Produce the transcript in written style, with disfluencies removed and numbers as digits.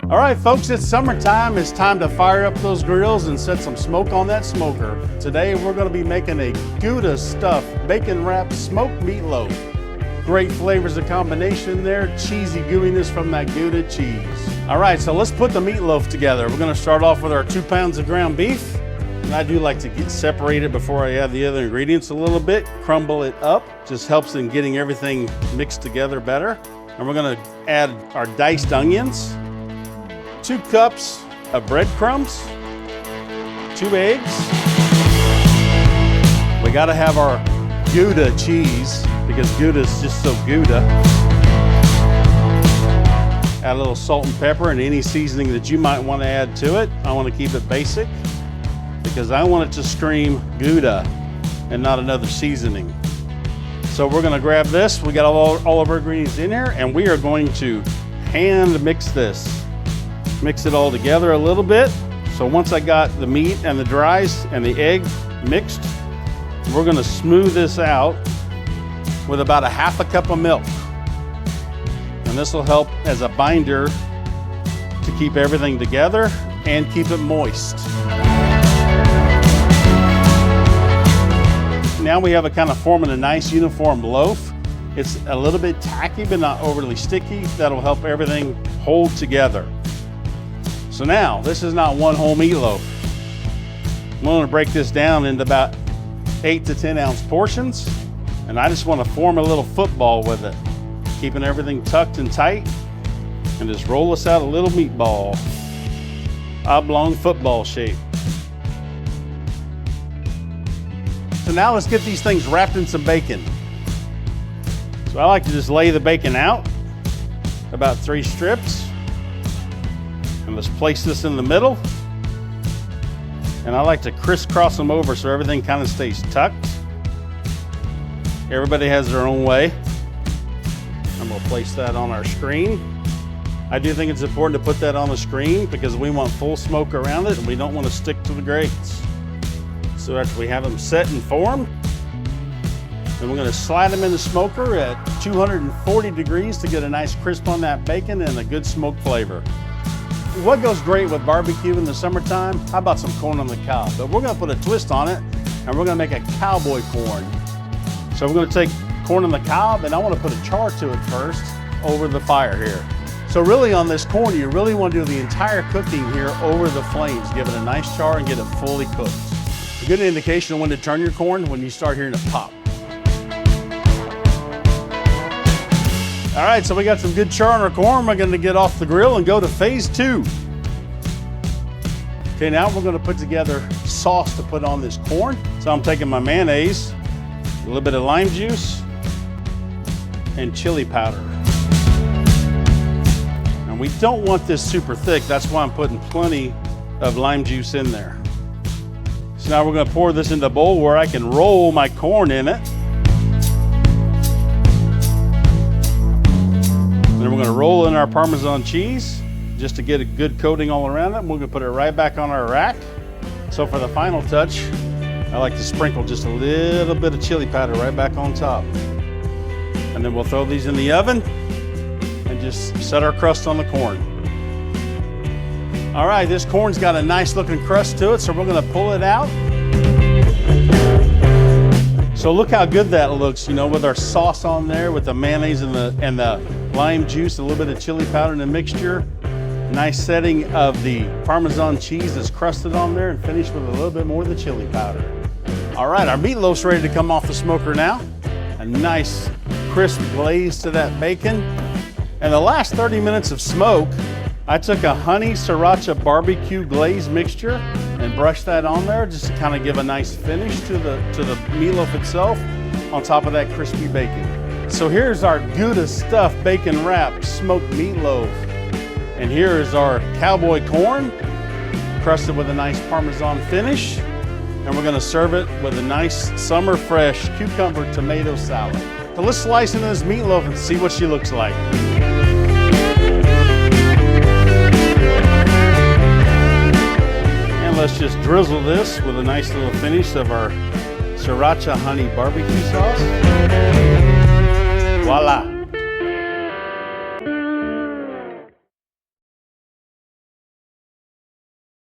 All right, folks, it's summertime. It's time to fire up those grills and set some smoke on that smoker. Today, we're gonna be making a Gouda stuffed bacon wrapped smoked meatloaf. Great flavors of combination there, cheesy gooiness from that Gouda cheese. All right, so let's put the meatloaf together. We're gonna start off with our 2 pounds of ground beef. And I do like to get separated before I add the other ingredients a little bit, crumble it up. Just helps in getting everything mixed together better. And we're gonna add our diced onions, 2 cups of breadcrumbs, 2 eggs. We gotta have our Gouda cheese because Gouda is just so Gouda. Add a little salt and pepper and any seasoning that you might want to add to it. I want to keep it basic because I want it to scream Gouda and not another seasoning. So we're gonna grab this. We got all of our ingredients in here and we are going to hand mix this. Mix it all together a little bit. So once I got the meat and the dries and the egg mixed, we're gonna smooth this out with about a half a cup of milk. And this will help as a binder to keep everything together and keep it moist. Now we have a kind of forming a nice uniform loaf. It's a little bit tacky, but not overly sticky. That'll help everything hold together. So now, this is not one whole meatloaf. I'm gonna break this down into about 8 to 10 ounce portions. And I just wanna form a little football with it, keeping everything tucked and tight. And just roll us out a little meatball, oblong football shape. So now let's get these things wrapped in some bacon. So I like to just lay the bacon out, about 3 strips. And let's place this in the middle. And I like to crisscross them over so everything kind of stays tucked. Everybody has their own way. I'm gonna place that on our screen. I do think it's important to put that on the screen because we want full smoke around it and we don't want to stick to the grates. So after we have them set and formed, then we're gonna slide them in the smoker at 240 degrees to get a nice crisp on that bacon and a good smoke flavor. What goes great with barbecue in the summertime? How about some corn on the cob? But we're gonna put a twist on it and we're gonna make a cowboy corn. So we're gonna take corn on the cob and I wanna put a char to it first over the fire here. So really on this corn, you really wanna do the entire cooking here over the flames. Give it a nice char and get it fully cooked. A good indication of when to turn your corn when you start hearing it pop. All right, so we got some good char on our corn. We're gonna get off the grill and go to phase 2. Okay, now we're gonna put together sauce to put on this corn. So I'm taking my mayonnaise, a little bit of lime juice, and chili powder. And we don't want this super thick. That's why I'm putting plenty of lime juice in there. So now we're gonna pour this into a bowl where I can roll my corn in it. Then we're gonna roll in our Parmesan cheese just to get a good coating all around it. We're gonna put it right back on our rack. So for the final touch, I like to sprinkle just a little bit of chili powder right back on top. And then we'll throw these in the oven and just set our crust on the corn. All right, this corn's got a nice looking crust to it, so we're gonna pull it out. So look how good that looks, you know, with our sauce on there, with the mayonnaise and the lime juice, a little bit of chili powder in the mixture. Nice setting of the Parmesan cheese that's crusted on there and finished with a little bit more of the chili powder. All right, our meatloaf's ready to come off the smoker now. A nice crisp glaze to that bacon. And the last 30 minutes of smoke, I took a honey sriracha barbecue glaze mixture and brushed that on there just to kind of give a nice finish to the meatloaf itself on top of that crispy bacon. So here's our Gouda stuffed bacon wrapped smoked meatloaf. And here is our cowboy corn, crusted with a nice Parmesan finish. And we're gonna serve it with a nice summer fresh cucumber tomato salad. So let's slice into this meatloaf and see what she looks like. And let's just drizzle this with a nice little finish of our sriracha honey barbecue sauce. Voila.